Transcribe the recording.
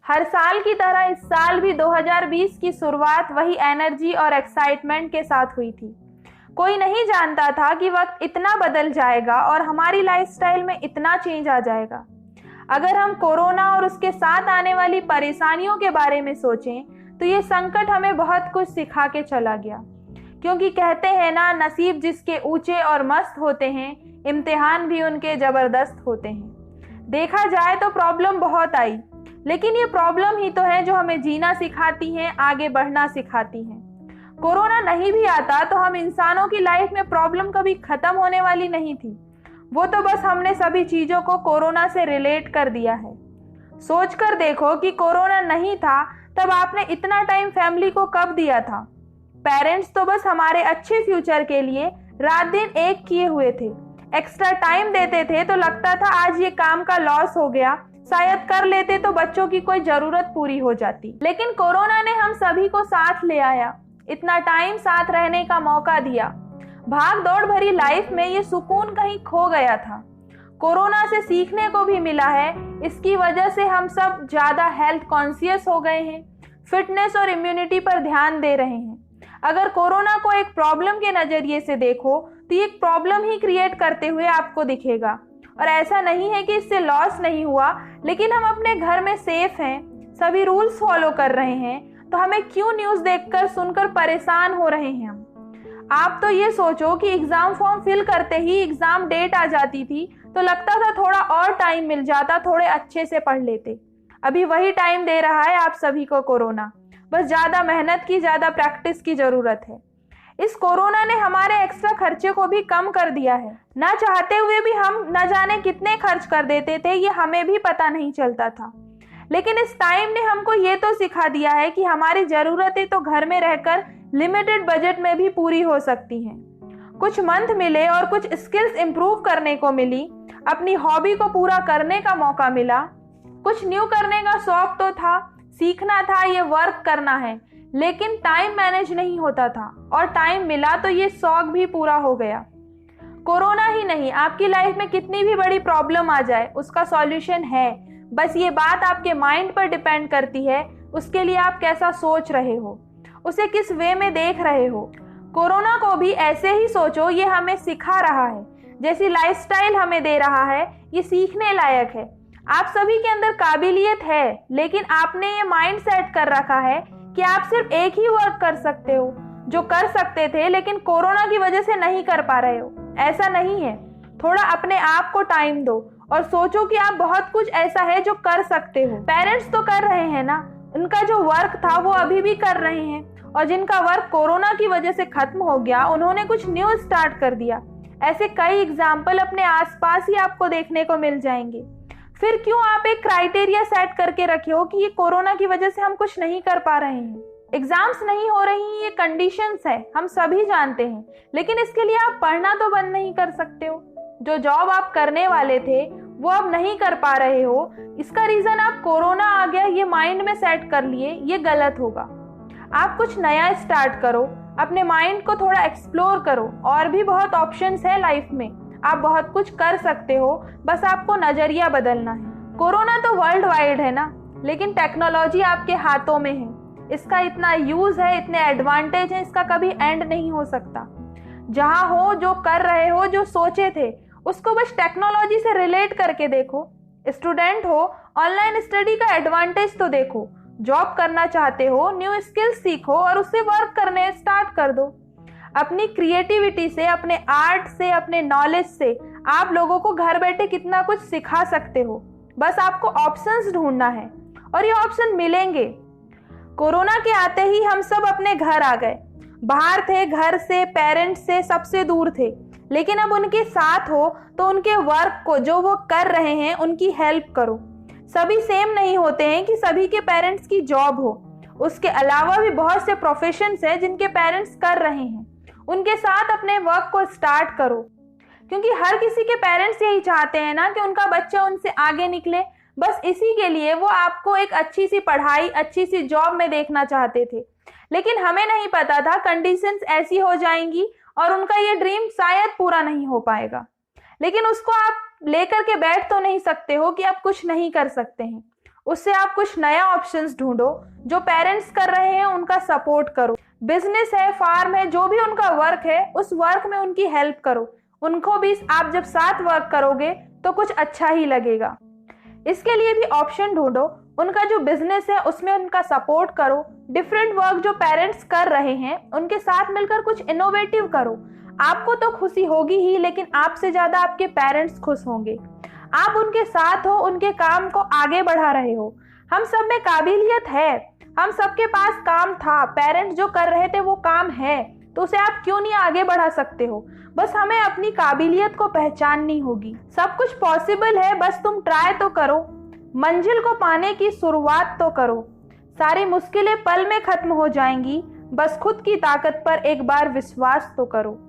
हर साल की तरह इस साल भी 2020 की शुरुआत वही एनर्जी और एक्साइटमेंट के साथ हुई थी। कोई नहीं जानता था कि वक्त इतना बदल जाएगा और हमारी लाइफस्टाइल में इतना चेंज आ जाएगा। अगर हम कोरोना और उसके साथ आने वाली परेशानियों के बारे में सोचें तो ये संकट हमें बहुत कुछ सिखा के चला गया। क्योंकि कहते हैं ना, नसीब जिसके ऊंचे और मस्त होते हैं, इम्तिहान भी उनके जबरदस्त होते हैं। देखा जाए तो प्रॉब्लम बहुत आई, लेकिन ये प्रॉब्लम ही तो है जो हमें जीना सिखाती हैं, आगे बढ़ना सिखाती हैं। कोरोना नहीं भी आता तो हम इंसानों की लाइफ में प्रॉब्लम कभी खत्म होने वाली नहीं थी। वो तो बस हमने सभी चीजों को कोरोना से रिलेट कर दिया है। सोचकर देखो कि कोरोना नहीं था तब आपने इतना टाइम फैमिली को कब दिया था। पेरेंट्स तो बस हमारे अच्छे फ्यूचर के लिए रात दिन एक किए हुए थे। एक्स्ट्रा टाइम देते थे तो लगता था आज ये काम का लॉस हो गया, शायद कर लेते तो बच्चों की कोई जरूरत पूरी हो जाती। लेकिन कोरोना ने हम सभी को साथ ले आया, इतना टाइम साथ रहने का मौका दिया। भाग दौड़ भरी लाइफ में ये सुकून कहीं खो गया था। कोरोना से सीखने को भी मिला है। इसकी वजह से हम सब ज्यादा हेल्थ कॉन्शियस हो गए हैं, फिटनेस और इम्यूनिटी पर ध्यान दे रहे हैं। अगर कोरोना को एक प्रॉब्लम के नजरिए से देखो तो ये एक प्रॉब्लम ही क्रिएट करते हुए आपको दिखेगा। और ऐसा नहीं है कि इससे लॉस नहीं हुआ, लेकिन हम अपने घर में सेफ हैं, सभी रूल्स फॉलो कर रहे हैं, तो हमें क्यों न्यूज़ देखकर सुनकर परेशान हो रहे हैं हम। आप तो ये सोचो कि एग्जाम फॉर्म फिल करते ही एग्जाम डेट आ जाती थी तो लगता था थोड़ा और टाइम मिल जाता, थोड़े अच्छे से पढ़ लेते। अभी वही टाइम दे रहा है आप सभी को कोरोना, बस ज्यादा मेहनत की, ज्यादा प्रैक्टिस की जरूरत है। इस कोरोना ने हमारे एक्स्ट्रा खर्चे को भी कम कर दिया है। ना चाहते हुए भी हम न जाने कितने खर्च कर देते थे, ये हमें भी पता नहीं चलता था। लेकिन इस टाइम ने हमको ये तो सिखा दिया है कि हमारी जरूरतें तो घर में रहकर लिमिटेड बजट में भी पूरी हो सकती हैं। कुछ मंथ मिले और कुछ स्किल्स इंप्रूव करने को मिली, अपनी हॉबी को पूरा करने का मौका मिला। कुछ न्यू करने का शौक तो था, सीखना था, ये वर्क करना है, लेकिन टाइम मैनेज नहीं होता था। और टाइम मिला तो ये शौक भी पूरा हो गया। कोरोना ही नहीं, आपकी लाइफ में कितनी भी बड़ी प्रॉब्लम आ जाए उसका सॉल्यूशन है। बस ये बात आपके माइंड पर डिपेंड करती है, उसके लिए आप कैसा सोच रहे हो, उसे किस वे में देख रहे हो। कोरोना को भी ऐसे ही सोचो, ये हमें सिखा रहा है, जैसी लाइफस्टाइल हमें दे रहा है, ये सीखने लायक है। आप सभी के अंदर काबिलियत है, लेकिन आपने ये माइंड सेट कर रखा है कि आप सिर्फ एक ही वर्क कर सकते हो जो कर सकते थे, लेकिन कोरोना की वजह से नहीं कर पा रहे हो। ऐसा नहीं है, थोड़ा अपने आप को टाइम दो और सोचो कि आप बहुत कुछ ऐसा है जो कर सकते हो। पेरेंट्स तो कर रहे हैं ना, उनका जो वर्क था वो अभी भी कर रहे हैं, और जिनका वर्क कोरोना की वजह से खत्म हो गया उन्होंने कुछ न्यू स्टार्ट कर दिया। ऐसे कई एग्जाम्पल अपने आसपास ही आपको देखने को मिल जाएंगे। फिर क्यों आप एक क्राइटेरिया सेट करके रखे हो कि ये कोरोना की वजह से हम कुछ नहीं कर पा रहे हैं। एग्जाम्स नहीं हो रही, ये कंडीशंस है, हम सभी जानते हैं, लेकिन इसके लिए आप पढ़ना तो बंद नहीं कर सकते हो। जो जॉब आप करने वाले थे वो अब नहीं कर पा रहे हो, इसका रीजन आप कोरोना आ गया ये माइंड में सेट कर लिए, ये गलत होगा। आप कुछ नया स्टार्ट करो, अपने माइंड को थोड़ा एक्सप्लोर करो। और भी बहुत ऑप्शंस है लाइफ में, आप बहुत कुछ कर सकते हो, बस आपको नजरिया बदलना है। कोरोना तो वर्ल्ड वाइड है ना, लेकिन टेक्नोलॉजी आपके हाथों में है। इसका इतना यूज है, इतने एडवांटेज है, इसका कभी एंड नहीं हो सकता। जहां हो, जो कर रहे हो, जो सोचे थे, उसको बस टेक्नोलॉजी से रिलेट करके देखो। स्टूडेंट हो, ऑनलाइन स्टडी का एडवांटेज तो देखो। जॉब करना चाहते हो, न्यू स्किल्स सीखो और उससे वर्क करने स्टार्ट कर दो। अपनी क्रिएटिविटी से, अपने आर्ट से, अपने नॉलेज से आप लोगों को घर बैठे कितना कुछ सिखा सकते हो। बस आपको ऑप्शंस ढूंढना है और ये ऑप्शन मिलेंगे। कोरोना के आते ही हम सब अपने घर आ गए, बाहर थे, घर से, पेरेंट्स से, सबसे दूर थे, लेकिन अब उनके साथ हो तो उनके वर्क को, जो वो कर रहे हैं, उनकी हेल्प करो। सभी सेम नहीं होते हैं कि सभी के पेरेंट्स की जॉब हो, उसके अलावा भी बहुत से प्रोफेशंस हैं जिनके पेरेंट्स कर रहे हैं, उनके साथ अपने वर्क को स्टार्ट करो। क्योंकि हर किसी के पेरेंट्स यही चाहते हैं ना कि उनका बच्चा उनसे आगे निकले। बस इसी के लिए वो आपको एक अच्छी सी पढ़ाई, अच्छी सी जॉब में देखना चाहते थे, लेकिन हमें नहीं पता था कंडीशंस ऐसी हो जाएंगी और उनका ये ड्रीम शायद पूरा नहीं हो पाएगा। लेकिन उसको आप लेकर के बैठ तो नहीं सकते हो कि आप कुछ नहीं कर सकते हैं। उससे आप कुछ नया ऑप्शंस ढूंढो। जो पेरेंट्स कर रहे हैं उनका सपोर्ट करो। बिजनेस है, फार्म है, जो भी उनका वर्क है उस वर्क में उनकी हेल्प करो। उनको भी आप जब साथ वर्क करोगे तो कुछ अच्छा ही लगेगा। इसके लिए भी ऑप्शन ढूंढो। उनका जो बिजनेस है उसमें उनका सपोर्ट करो। डिफरेंट वर्क जो पेरेंट्स कर रहे हैं उनके साथ मिलकर कुछ इनोवेटिव करो। आपको तो खुशी होगी ही, लेकिन आपसे ज्यादा आपके पेरेंट्स खुश होंगे। आप उनके साथ हो, उनके काम को आगे बढ़ा रहे हो। हम सब में काबिलियत है, हम सबके पास काम था। पेरेंट्स जो कर रहे थे वो काम है, तो उसे आप क्यों नहीं आगे बढ़ा सकते हो। बस हमें अपनी काबिलियत को पहचाननी होगी। सब कुछ पॉसिबल है, बस तुम ट्राई तो करो। मंजिल को पाने की शुरुआत तो करो। सारी मुश्किलें पल में खत्म हो जाएंगी, बस खुद की ताकत पर एक बार विश्वास तो करो।